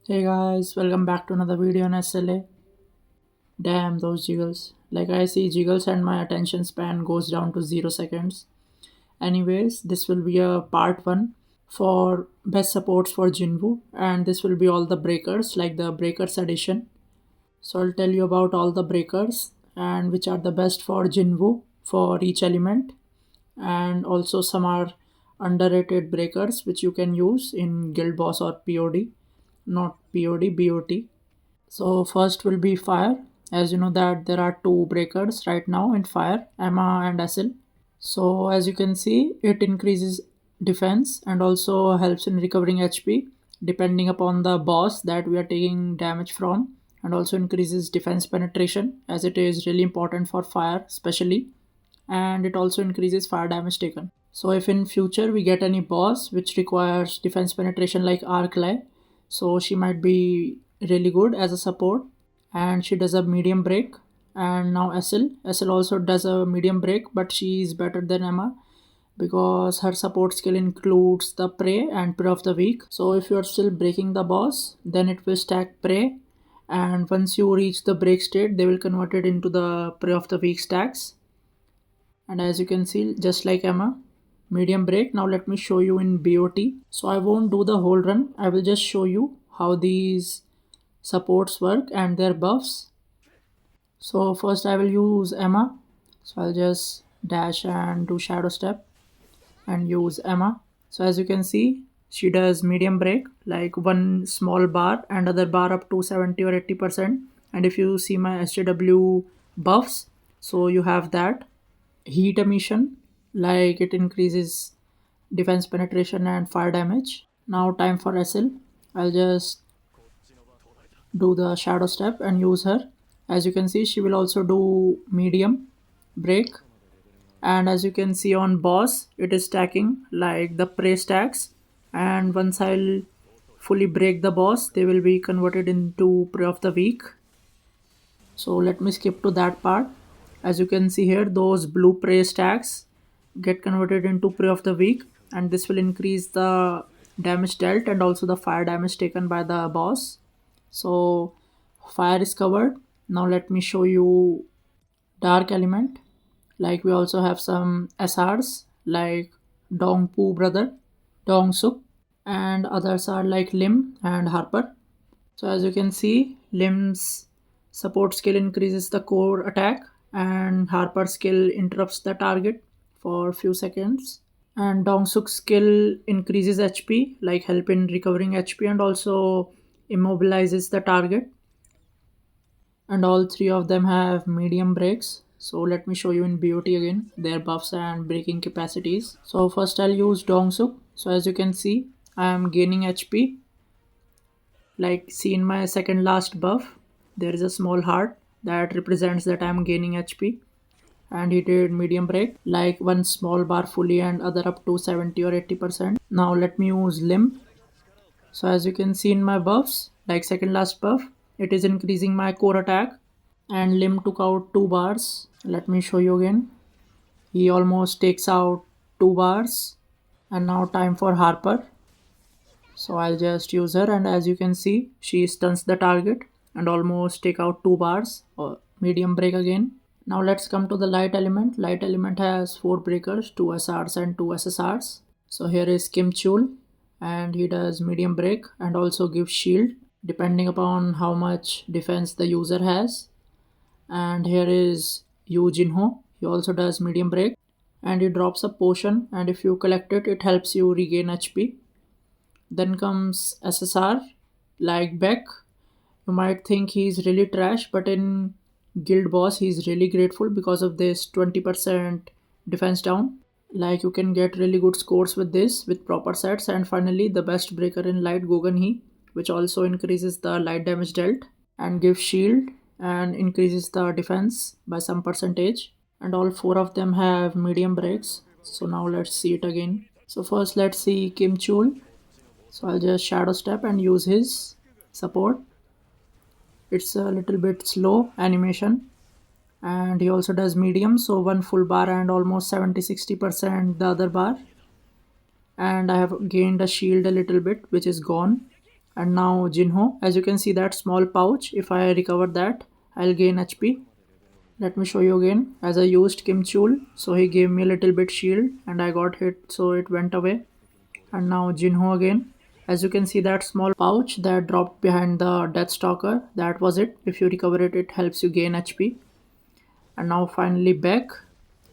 Hey guys, welcome back to another video on SLA. Damn those jiggles. Like I see jiggles and my attention span goes down to 0 seconds. Anyways, this will be a part 1 for best supports for Jinwoo, and this will be all the breakers like the breakers edition. So I'll tell you about all the breakers and which are the best for Jinwoo for each element, and also some are underrated breakers which you can use in Guild Boss or POD, not POD, BOT. So first will be fire. As you know that there are two breakers right now in fire, Emma and Asil. So as you can see, it increases defense and also helps in recovering HP depending upon the boss that we are taking damage from, and also increases defense penetration as it is really important for fire especially, and it also increases fire damage taken. So if in future we get any boss which requires defense penetration like Arclay, so she might be really good as a support, and she does a medium break. And now Essil also does a medium break, but she is better than Emma because her support skill includes the prey and prey of the week. So if you are still breaking the boss, then it will stack prey, and once you reach the break state, they will convert it into the prey of the week stacks. And as you can see, just like Emma, medium break. Now let me show you in BOT. So I won't do the whole run, I will just show you how these supports work and their buffs. So first I will use Emma, so I'll just dash and do shadow step and use Emma. So as you can see, she does medium break, like one small bar and other bar up to 70 or 80%. And if you see my SJW buffs, so you have that heat emission, like it increases defense penetration and fire damage. Now time for SL. I'll just do the shadow step and use her. As you can see, she will also do medium break, and as you can see on boss, it is stacking like the prey stacks, and once I'll fully break the boss, they will be converted into prey of the week. So let me skip to that part. As you can see here, those blue prey stacks get converted into prey of the week, and this will increase the damage dealt and also the fire damage taken by the boss. So fire is covered. Now let me show you dark element. Like we also have some SRs like Dongpu brother, Dongsuk, and others are like Lim and Harper. So as you can see, Lim's support skill increases the core attack, and Harper's skill interrupts the target for few seconds. And Dongsuk's skill increases HP, like help in recovering HP, and also immobilizes the target. And all three of them have medium breaks. So let me show you in BOT again their buffs and breaking capacities. So first I'll use Dongsuk. So as you can see, I am gaining HP. Like see in my second last buff, there is a small heart that represents that I am gaining HP. And he did medium break, like one small bar fully and other up to 70 or 80%. Now let me use Limb. So as you can see in my buffs, like second last buff, it is increasing my core attack, and Lim took out 2 bars. Let me show you again. He almost takes out 2 bars. And now time for Harper. So I'll just use her, and as you can see, she stuns the target and almost take out 2 bars or medium break again. Now let's come to the light element. Light element has 4 breakers, 2 SRs and 2 SSRs. So here is Kim Chul, and he does medium break and also gives shield depending upon how much defense the user has. And here is Yu Jinho, he also does medium break, and he drops a potion, and if you collect it, it helps you regain HP. Then comes SSR, like Beck. You might think he's really trash, but in Guild Boss he's really grateful because of this 20% defense down. Like you can get really good scores with this with proper sets. And finally the best breaker in light, Gogan He, which also increases the light damage dealt and gives shield and increases the defense by some percentage. And all 4 of them have medium breaks. So now let's see it again. So first let's see Kim Chul. So I'll just shadow step and use his support. It's a little bit slow animation, and he also does medium, so one full bar and almost 70-60% the other bar. And I have gained a shield a little bit which is gone. And now Jinho, as you can see that small pouch, if I recover that, I'll gain HP. Let me show you again. As I used Kim Chul, so he gave me a little bit shield and I got hit, so it went away. And now Jinho again. As you can see that small pouch that dropped behind the Deathstalker, that was it. If you recover it, it helps you gain HP. And now finally Beck.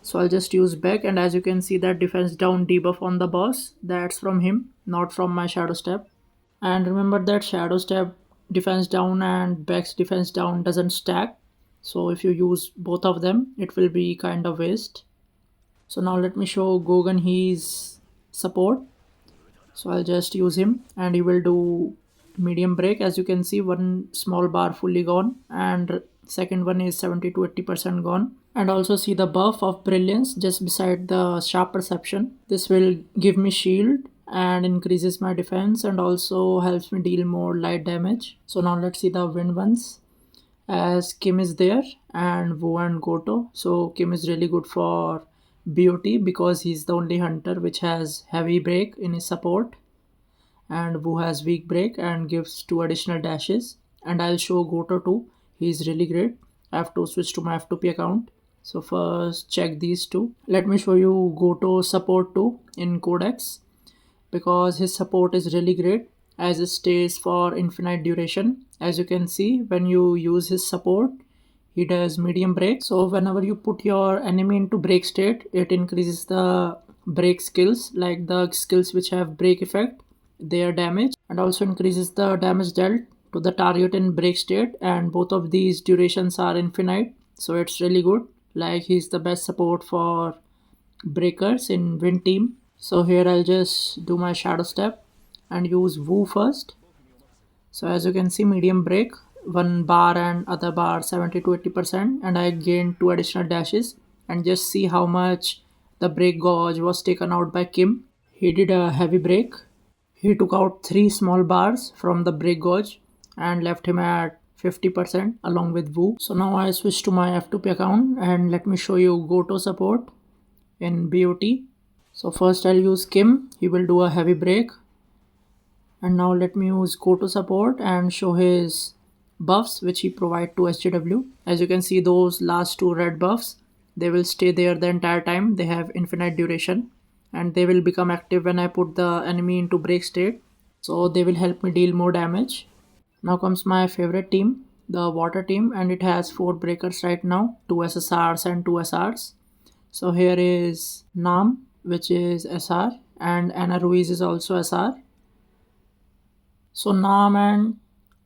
So I'll just use Beck, and as you can see that defense down debuff on the boss, that's from him, not from my Shadow Step. And remember that Shadow Step defense down and Beck's defense down doesn't stack. So if you use both of them, it will be kind of waste. So now let me show Gogan his support. So I'll just use him and he will do medium break. As you can see, one small bar fully gone and second one is 70 to 80% gone. And also see the buff of brilliance just beside the sharp perception. This will give me shield and increases my defense and also helps me deal more light damage. So now let's see the wind ones. As Kim is there and Wu and Goto. So Kim is really good for BOT because he's the only hunter which has heavy break in his support, and Wu has weak break and gives 2 additional dashes. And I'll show Goto too. He's really great. I have to switch to my F2P account. So first check these two. Let me show you Goto support too in Codex because his support is really great as it stays for infinite duration. As you can see, when you use his support, he does medium break. So whenever you put your enemy into break state, it increases the break skills, like the skills which have break effect, their damage, and also increases the damage dealt to the target in break state, and both of these durations are infinite, so it's really good. Like he's the best support for breakers in Wind team. So here I'll just do my Shadow Step and use Wu first. So as you can see, medium break, one bar and other bar 70 to 80%, and I gained 2 additional dashes. And just see how much the break gauge was taken out by Kim. He did a heavy break. He took out 3 small bars from the break gauge and left him at 50% along with Wu. So now I switch to my F2P account and let me show you Goto support in BOT. So first I'll use Kim. He will do a heavy break. And now let me use Goto support and show his buffs which he provide to SJW. As you can see, those last 2 red buffs, they will stay there the entire time. They have infinite duration and they will become active when I put the enemy into break state. So they will help me deal more damage. Now comes my favorite team, the water team, and it has 4 breakers right now, 2 SSRs and 2 SRs. So here is Nam, which is SR, and Ana Ruiz is also SR. So Nam and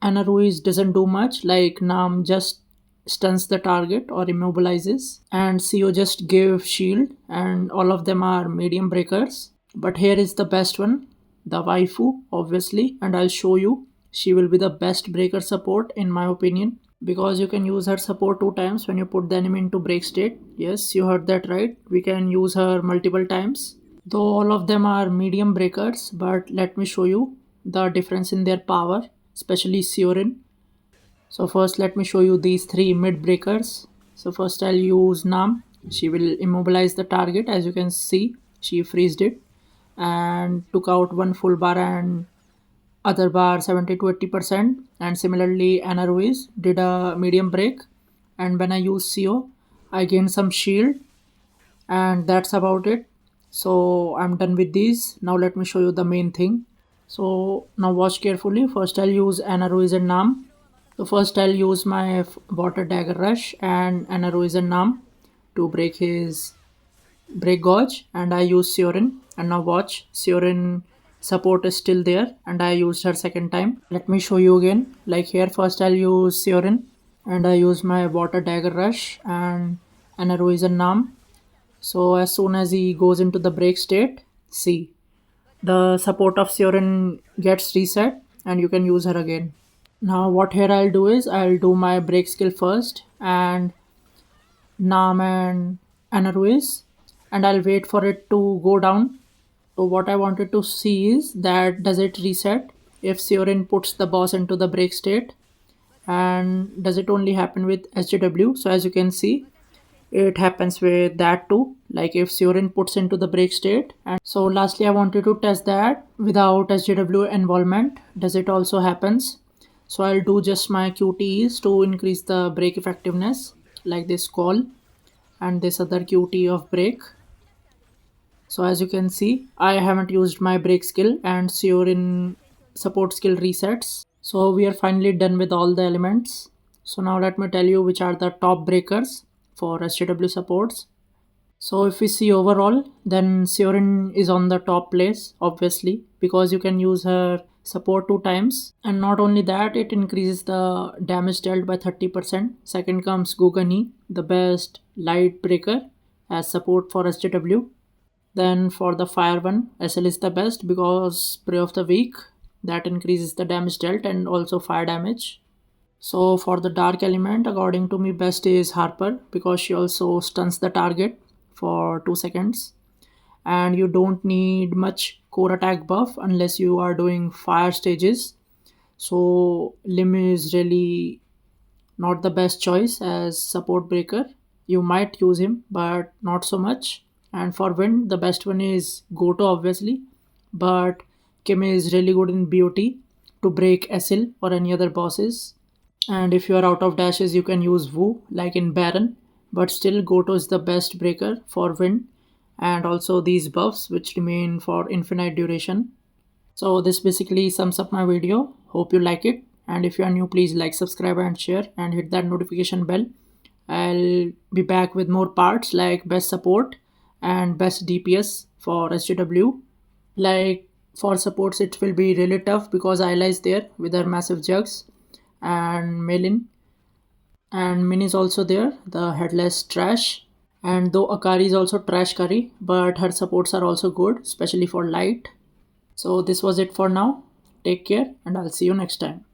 Ana Ruiz doesn't do much, like Nam just stuns the target or immobilizes, and CO just give shield, and all of them are medium breakers. But here is the best one, the waifu, obviously, and I'll show you. She will be the best breaker support in my opinion because you can use her support 2 times when you put the enemy into break state. Yes, you heard that right. We can use her multiple times. Though all of them are medium breakers, but let me show you the difference in their power, especially Siorin. So first let me show you these 3 mid breakers. So first I'll use Nam. She will immobilize the target. As you can see, she freezed it and took out 1 full bar and other bar 70 to 80%. And similarly Ana Ruiz did a medium break, and when I use CO, I gained some shield, and that's about it. So I'm done with these. Now let me show you the main thing. So now watch carefully. First I'll use Ana Ruiz and Nam. So first I'll use my water dagger rush and Ana Ruiz and Nam to break his break gauge, and I use Siorin. And now watch, Siorin support is still there and I used her second time. Let me show you again. Like here, first I'll use Siorin and I use my water dagger rush and Ana Ruiz and Nam. So as soon as he goes into the break state, see, the support of Siorin gets reset and you can use her again. Now what here I'll do is I'll do my break skill first and Nam and Ana Ruiz, and I'll wait for it to go down. So what I wanted to see is that does it reset if Siorin puts the boss into the break state, and does it only happen with SJW. So as you can see, it happens with that too, like if Surin puts into the break state. And so lastly, I wanted to test that without SJW involvement, does it also happens. So I'll do just my QTEs to increase the break effectiveness, like this call and this other QT of break. So as you can see, I haven't used my break skill and Surin support skill resets. So we are finally done with all the elements. So now let me tell you which are the top breakers for SJW supports. So if we see overall, then Surin is on the top place, obviously, because you can use her support 2 times. And not only that, it increases the damage dealt by 30%. Second comes Gugani, the best light breaker as support for SJW. Then for the fire one, SL is the best because spray of the week that increases the damage dealt and also fire damage. So for the dark element, according to me, best is Harper because she also stuns the target for 2 seconds. And you don't need much core attack buff unless you are doing fire stages. So Lim is really not the best choice as support breaker. You might use him, but not so much. And for wind, the best one is Goto, obviously. But Kim is really good in BOT to break SL or any other bosses. And if you are out of dashes, you can use Wu like in Baron. But still, Goto is the best breaker for wind. And also these buffs, which remain for infinite duration. So this basically sums up my video. Hope you like it. And if you are new, please like, subscribe and share and hit that notification bell. I'll be back with more parts like best support and best DPS for SJW. Like for supports, it will be really tough because Ayla is there with her massive jugs and Melin. And Min is also there, the headless trash. And though Akari is also trash curry, but her supports are also good, especially for light. So this was it for now. Take care and I'll see you next time.